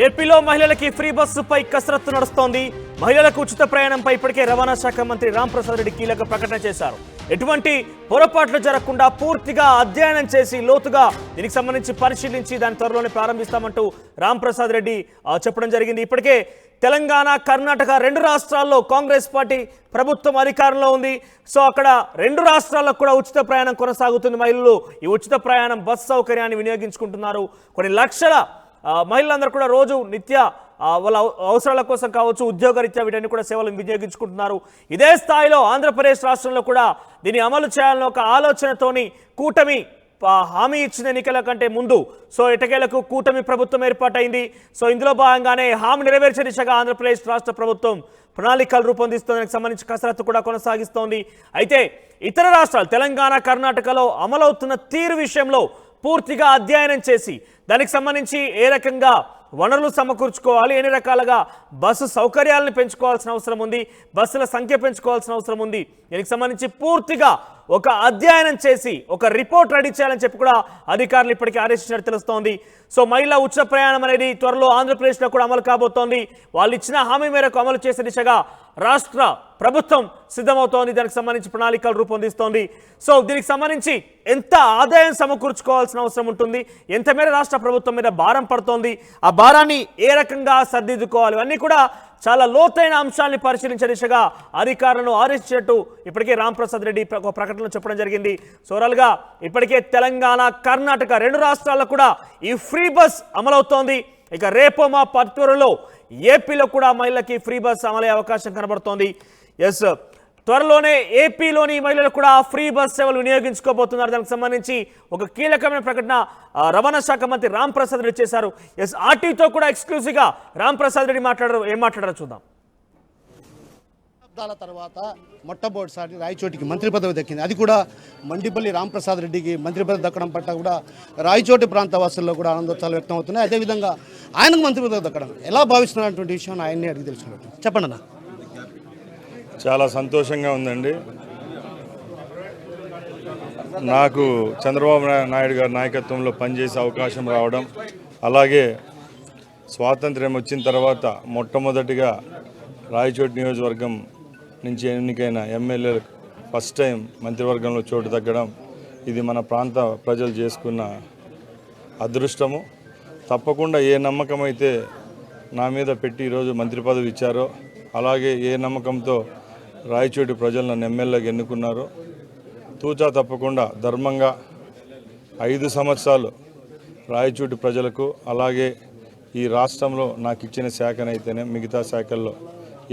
ఏపీలో మహిళలకి ఫ్రీ బస్సుపై కసరత్తు నడుస్తోంది. మహిళలకు ఉచిత ప్రయాణంపై ఇప్పటికే రవాణా శాఖ మంత్రి రాంప్రసాద్ రెడ్డి కీలక ప్రకటన చేశారు. ఎటువంటి పొరపాట్లు జరగకుండా పూర్తిగా అధ్యయనం చేసి లోతుగా దీనికి సంబంధించి పరిశీలించి దాని త్వరలోనే ప్రారంభిస్తామంటూ రాంప్రసాద్ రెడ్డి చెప్పడం జరిగింది. ఇప్పటికే తెలంగాణ, కర్ణాటక రెండు రాష్ట్రాల్లో కాంగ్రెస్ పార్టీ ప్రభుత్వం అధికారంలో ఉంది. సో అక్కడ రెండు రాష్ట్రాల్లో కూడా ఉచిత ప్రయాణం కొనసాగుతుంది. మహిళలు ఈ ఉచిత ప్రయాణం బస్ సౌకర్యాన్ని వినియోగించుకుంటున్నారు. కొన్ని లక్షల మహిళలందరూ కూడా రోజు నిత్య వాళ్ళ అవసరాల కోసం కావచ్చు, ఉద్యోగరీత్యా వీటన్ని కూడా సేవలు వినియోగించుకుంటున్నారు. ఇదే స్థాయిలో ఆంధ్రప్రదేశ్ రాష్ట్రంలో కూడా దీన్ని అమలు చేయాలని ఒక ఆలోచనతోని కూటమి హామీ ఇచ్చిన ఎన్నికల కంటే ముందు సో ఎటకేలకు కూటమి ప్రభుత్వం ఏర్పాటైంది. సో ఇందులో భాగంగానే హామీ నెరవేర్చే దిశగా ఆంధ్రప్రదేశ్ రాష్ట్ర ప్రభుత్వం ప్రణాళికలు రూపొందిస్తుందానికి సంబంధించి కసరత్తు కూడా కొనసాగిస్తోంది. అయితే ఇతర రాష్ట్రాలు తెలంగాణ, కర్ణాటకలో అమలవుతున్న తీరు విషయంలో పూర్తిగా అధ్యయనం చేసి దానికి సంబంధించి ఏ రకంగా వనరులు సమకూర్చుకోవాలి, ఎన్ని రకాలుగా బస్సు సౌకర్యాలను పెంచుకోవాల్సిన అవసరం ఉంది, బస్సుల సంఖ్య పెంచుకోవాల్సిన అవసరం ఉంది, దీనికి సంబంధించి పూర్తిగా ఒక అధ్యయనం చేసి ఒక రిపోర్ట్ రెడీ చేయాలని చెప్పి కూడా అధికారులు ఇప్పటికీ ఆదేశించినట్టు తెలుస్తోంది. సో మహిళా ఉచిత ప్రయాణం అనేది త్వరలో ఆంధ్రప్రదేశ్లో కూడా అమలు కాబోతోంది. వాళ్ళు ఇచ్చిన హామీ మేరకు అమలు చేసే దిశగా రాష్ట్ర ప్రభుత్వం సిద్ధమవుతోంది. దానికి సంబంధించి ప్రణాళికలు రూపొందిస్తోంది. సో దీనికి సంబంధించి ఎంత ఆదాయం సమకూర్చుకోవాల్సిన అవసరం ఉంటుంది, ఎంత మేర రాష్ట్ర ప్రభుత్వం మీద భారం పడుతోంది, ఆ భారాన్ని ఏ రకంగా సర్దిద్దుకోవాలి, ఇవన్నీ కూడా చాలా లోతైన అంశాన్ని పరిశీలించే దిశగా అధికారులను ఆదేశించినట్టు ఇప్పటికే రాంప్రసాద్ రెడ్డి ఒక ప్రకటనలో చెప్పడం జరిగింది. సోరల్గా ఇప్పటికే తెలంగాణ, కర్ణాటక రెండు రాష్ట్రాల్లో కూడా ఈ ఫ్రీ బస్ అమలవుతోంది. ఇక రేపో మా త్వరలో ఏపీలో కూడా మహిళలకి ఫ్రీ బస్ అమలయ్యే అవకాశం కనబడుతోంది. ఎస్, త్వరలోనే ఏపీలోని మహిళలు కూడా ఫ్రీ బస్ సేవలు వినియోగించుకోబోతున్నారు. దానికి సంబంధించి ఒక కీలకమైన ప్రకటన రవాణా శాఖ మంత్రి రాంప్రసాద్ రెడ్డి చేశారు. ఎస్, ఆర్టీతో కూడా ఎక్స్క్లూజివ్గా రాంప్రసాద్ రెడ్డి ఏం మాట్లాడారో చూద్దాం. శతాబ్దాల తర్వాత మొట్టమొదటిసారి రాయచోటికి మంత్రి పదవి దక్కింది. అది కూడా మండిపల్లి రాంప్రసాద్ రెడ్డికి మంత్రి పదవి దక్కడం పట్ల కూడా రాయచోటి ప్రాంత వాసుల్లో కూడా ఆనందోత్సాహాలు వ్యక్తం అవుతున్నాయి. అదేవిధంగా ఆయనకు మంత్రి పదవి దక్కడం ఎలా భావిస్తున్నటువంటి విషయం ఆయన్ని అడిగి తెలుసుకున్నట్టు చెప్పండి అన్న. చాలా సంతోషంగా ఉందండి. నాకు చంద్రబాబు నాయుడు గారి నాయకత్వంలో పనిచేసే అవకాశం రావడం, అలాగే స్వాతంత్ర్యం వచ్చిన తర్వాత మొట్టమొదటిగా రాయచోటి నియోజకవర్గం నుంచి ఎన్నికైన ఎమ్మెల్యే ఫస్ట్ టైం మంత్రివర్గంలో చోటు తగ్గడం, ఇది మన ప్రాంత ప్రజలు చేసుకున్న అదృష్టము. తప్పకుండా ఏ నమ్మకం అయితే నా మీద పెట్టి ఈరోజు మంత్రి పదవి ఇచ్చారో, అలాగే ఏ నమ్మకంతో రాయచోటి ప్రజలు నన్ను ఎమ్మెల్యేగా ఎన్నుకున్నారో తూచా తప్పకుండా ధర్మంగా 5 సంవత్సరాలు రాయచోటి ప్రజలకు, అలాగే ఈ రాష్ట్రంలో నాకు ఇచ్చిన శాఖనైతేనే మిగతా శాఖల్లో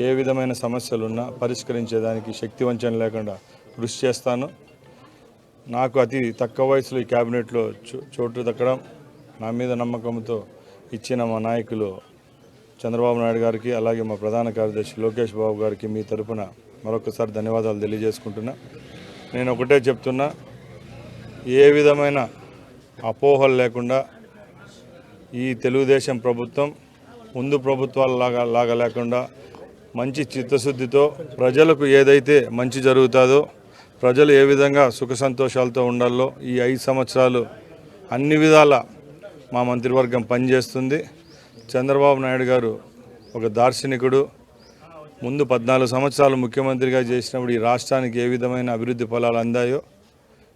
ఏ విధమైన సమస్యలున్నా పరిష్కరించేదానికి శక్తివంచన లేకుండా కృషి చేస్తాను. నాకు అతి తక్కువ వయసులో ఈ క్యాబినెట్లో చోటు దక్కడం, నా మీద నమ్మకంతో ఇచ్చిన మా నాయకులు చంద్రబాబు నాయుడు గారికి, అలాగే మా ప్రధాన కార్యదర్శి లోకేష్ బాబు గారికి మీ తరపున మరొకసారి ధన్యవాదాలు తెలియజేసుకుంటున్నా. నేను ఒకటే చెప్తున్నా, ఏ విధమైన అపోహలు లేకుండా ఈ తెలుగుదేశం ప్రభుత్వం ముందు ప్రభుత్వాల లాగా లేకుండా మంచి చిత్తశుద్ధితో ప్రజలకు ఏదైతే మంచి జరుగుతుందో, ప్రజలు ఏ విధంగా సుఖ సంతోషాలతో ఉండాలో ఈ 5 సంవత్సరాలు అన్ని విధాల మా మంత్రివర్గం పనిచేస్తుంది. చంద్రబాబు నాయుడు గారు ఒక దార్శనికుడు. ముందు 14 సంవత్సరాలు ముఖ్యమంత్రిగా చేసినప్పుడు ఈ రాష్ట్రానికి ఏ విధమైన అభివృద్ధి ఫలాలు అందాయో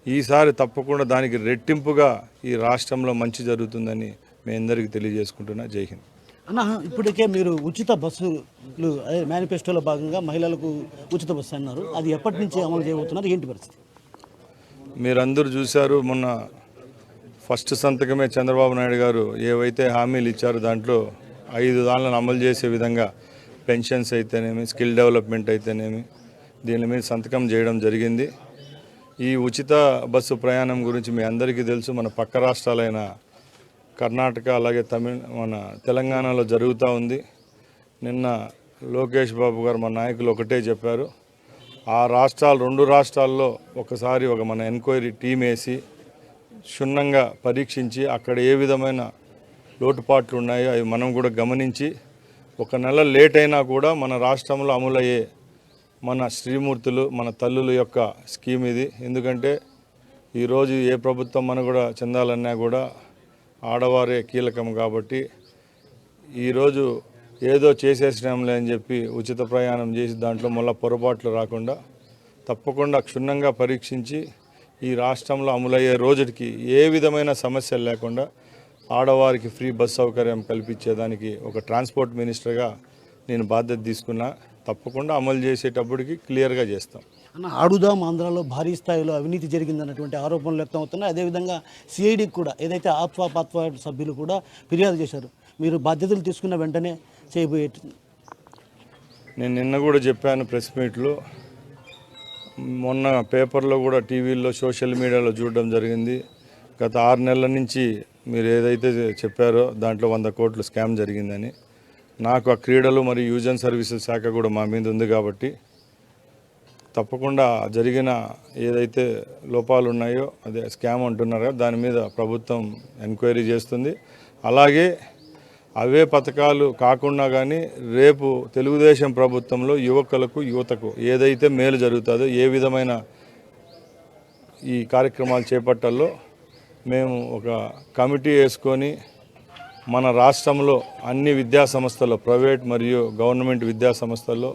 ఈసారి తప్పకుండా దానికి రెట్టింపుగా ఈ రాష్ట్రంలో మంచి జరుగుతుందని మీ అందరికీ తెలియజేసుకుంటున్నా. జై హింద్. అన్న, ఇప్పటికే మీరు ఉచిత బస్సులు మేనిఫెస్టోలో భాగంగా మహిళలకు ఉచిత బస్సు అన్నారు. అది ఎప్పటి నుంచి అమలు చేయబోతున్నారు, ఏంటి పరిస్థితి? మీరందరూ చూశారు, మొన్న ఫస్ట్ సంతకమే చంద్రబాబు నాయుడు గారు ఏవైతే హామీలు ఇచ్చారో దాంట్లో 5 దానిలను అమలు చేసే విధంగా పెన్షన్స్ అయితేనేమి, స్కిల్ డెవలప్మెంట్ అయితేనేమి దీని మీద సంతకం చేయడం జరిగింది. ఈ ఉచిత బస్సు ప్రయాణం గురించి మీ అందరికీ తెలుసు. మన పక్క రాష్ట్రాలైన కర్ణాటక, అలాగే మన తెలంగాణలో జరుగుతూ ఉంది. నిన్న లోకేష్ బాబు గారు మన నాయకులు ఒకటే చెప్పారు, ఆ రాష్ట్రాలు 2 రాష్ట్రాల్లో ఒకసారి మన ఎంక్వైరీ టీం వేసి క్షుణ్ణంగా పరీక్షించి అక్కడ ఏ విధమైన లోటుపాట్లు ఉన్నాయో అవి మనం కూడా గమనించి 1 నెల లేట్ అయినా కూడా మన రాష్ట్రంలో అమలయ్యే మన శ్రీమూర్తులు, మన తల్లుల యొక్క స్కీమ్ ఇది. ఎందుకంటే ఈరోజు ఏ ప్రభుత్వం మనం కూడా చెందాలన్నా కూడా ఆడవారే కీలకం కాబట్టి ఈరోజు ఏదో చేసేసినాంలే అని చెప్పి ఉచిత ప్రయాణం చేసి దాంట్లో మళ్ళీ పొరపాట్లు రాకుండా తప్పకుండా క్షుణ్ణంగా పరీక్షించి ఈ రాష్ట్రంలో అమలయ్యే రోజుకి ఏ విధమైన సమస్యలు లేకుండా ఆడవారికి ఫ్రీ బస్ సౌకర్యం కల్పించేదానికి ఒక ట్రాన్స్పోర్ట్ మినిస్టర్గా నేను బాధ్యత తీసుకున్నా. తప్పకుండా అమలు చేసేటప్పటికి క్లియర్గా చేస్తాం. అన్న, ఆడుదాం ఆంధ్రాలో భారీ స్థాయిలో అవినీతి జరిగిందన్నటువంటి ఆరోపణలు వ్యక్తం అవుతున్నాయి. అదేవిధంగా సిఐడికి కూడా ఏదైతే ఆత్వా పాత్వా సభ్యులు కూడా ఫిర్యాదు చేశారు. మీరు బాధ్యతలు తీసుకున్న వెంటనే చేయబోయే నేను నిన్న కూడా చెప్పాను ప్రెస్ మీట్లో, మొన్న పేపర్లో కూడా టీవీల్లో సోషల్ మీడియాలో చూడడం జరిగింది. గత 6 నెలల నుంచి మీరు ఏదైతే చెప్పారో దాంట్లో 100 కోట్లు స్కామ్ జరిగిందని. నాకు ఆ క్రీడలు మరియు యూజ్ అండ్ సర్వీసెస్ శాఖ కూడా మా మీద ఉంది కాబట్టి తప్పకుండా జరిగిన ఏదైతే లోపాలు ఉన్నాయో అదే స్కామ్ అంటున్నారో దాని మీద ప్రభుత్వం ఎంక్వైరీ చేస్తుంది. అలాగే అవే పథకాలు కాకుండా కానీ రేపు తెలుగుదేశం ప్రభుత్వంలో యువతకు ఏదైతే మేలు జరుగుతుందో, ఏ విధమైన ఈ కార్యక్రమాలు చేపట్టాలో మేము ఒక కమిటీ వేసుకొని మన రాష్ట్రంలో అన్ని విద్యా సంస్థల్లో, ప్రైవేట్ మరియు గవర్నమెంట్ విద్యా సంస్థల్లో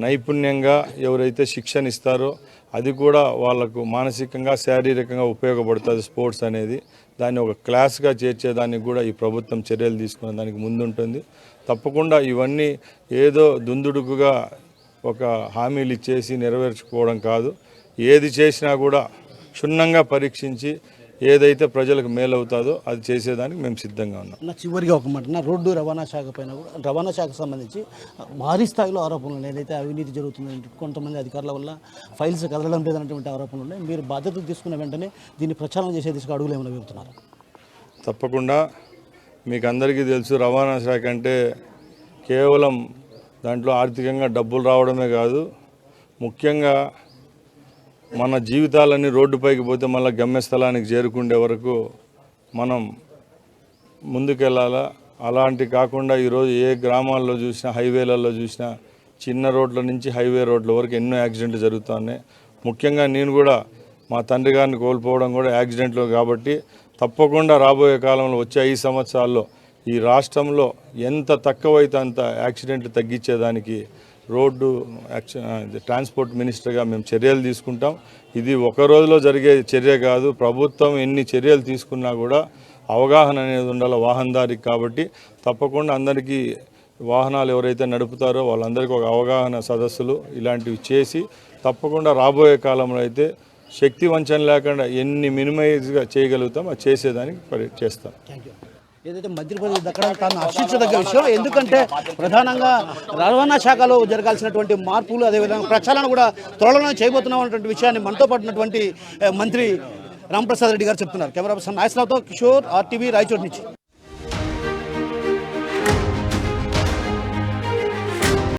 నైపుణ్యంగా ఎవరైతే శిక్షణ ఇస్తారో అది కూడా వాళ్ళకు మానసికంగా శారీరకంగా ఉపయోగపడుతుంది స్పోర్ట్స్ అనేది. దాన్ని ఒక క్లాస్గా చేర్చేదానికి కూడా ఈ ప్రభుత్వం చర్యలు తీసుకునే దానికి ముందుంటుంది. తప్పకుండా ఇవన్నీ ఏదో దుందుడుకుగా ఒక హామీలు ఇచ్చేసి నెరవేర్చుకోవడం కాదు. ఏది చేసినా కూడా క్షుణ్ణంగా పరీక్షించి ఏదైతే ప్రజలకు మేలవుతుందో అది చేసేదానికి మేము సిద్ధంగా ఉన్నాం. నా చివరిగా ఒక మాట, నా రోడ్డు రవాణా శాఖ పైన కూడా రవాణా శాఖకు సంబంధించి భారీ స్థాయిలో ఆరోపణలు ఏదైతే అవినీతి జరుగుతుందంటే కొంతమంది అధికారుల వల్ల ఫైల్స్ కదలడం లేదన్నటువంటి ఆరోపణలు ఉన్నాయి. మీరు బాధ్యతలు తీసుకున్న వెంటనే దీన్ని ప్రచారం చేసే దిశగా అడుగులు ఏమైనా వెళ్తున్నారు? తప్పకుండా. మీకు అందరికీ తెలుసు, రవాణా శాఖ అంటే కేవలం దాంట్లో ఆర్థికంగా డబ్బులు రావడమే కాదు, ముఖ్యంగా మన జీవితాలన్నీ రోడ్డుపైకి పోతే మళ్ళీ గమ్యస్థలానికి చేరుకుండే వరకు మనం ముందుకెళ్ళాలా. అలాంటి కాకుండా ఈరోజు ఏ గ్రామాల్లో చూసినా, హైవేలలో చూసినా, చిన్న రోడ్ల నుంచి హైవే రోడ్ల వరకు ఎన్నో యాక్సిడెంట్లు జరుగుతున్నాయి. ముఖ్యంగా నేను కూడా మా తండ్రి గారిని కోల్పోవడం కూడా యాక్సిడెంట్లు కాబట్టి తప్పకుండా రాబోయే కాలంలో వచ్చే 5 సంవత్సరాల్లో ఈ రాష్ట్రంలో ఎంత తక్కువైతే అంత యాక్సిడెంట్లు తగ్గించేదానికి రోడ్డు ట్రాన్స్పోర్ట్ మినిస్టర్గా మేము చర్యలు తీసుకుంటాం. ఇది ఒక రోజులో జరిగే చర్య కాదు. ప్రభుత్వం ఎన్ని చర్యలు తీసుకున్నా కూడా అవగాహన అనేది ఉండాలి వాహనదారికి. కాబట్టి తప్పకుండా అందరికీ వాహనాలు ఎవరైతే నడుపుతారో వాళ్ళందరికీ ఒక అవగాహన సదస్సులు ఇలాంటివి చేసి తప్పకుండా రాబోయే కాలంలో అయితే శక్తి వంచన లేకుండా ఎన్ని మినిమైజ్గా చేయగలుగుతాం అది చేసేదానికి చేస్తాం. ఏదైతే మంత్రి పదవి దక్కడం తాను హర్షించదగ్గ విషయం. ఎందుకంటే ప్రధానంగా రవాణా శాఖలో జరగాల్సినటువంటి మార్పులు, అదేవిధంగా ప్రక్షాళన కూడా త్వరలో చేయబోతున్నాం అన్నటువంటి విషయాన్ని మనతో పాటున్నటువంటి మంత్రి రాంప్రసాద్ రెడ్డి గారు చెప్తున్నారు. కెమెరా పర్సన్ నాగేశ్వరరావుతో కిషోర్, RTV, రాయచోటి నుంచి.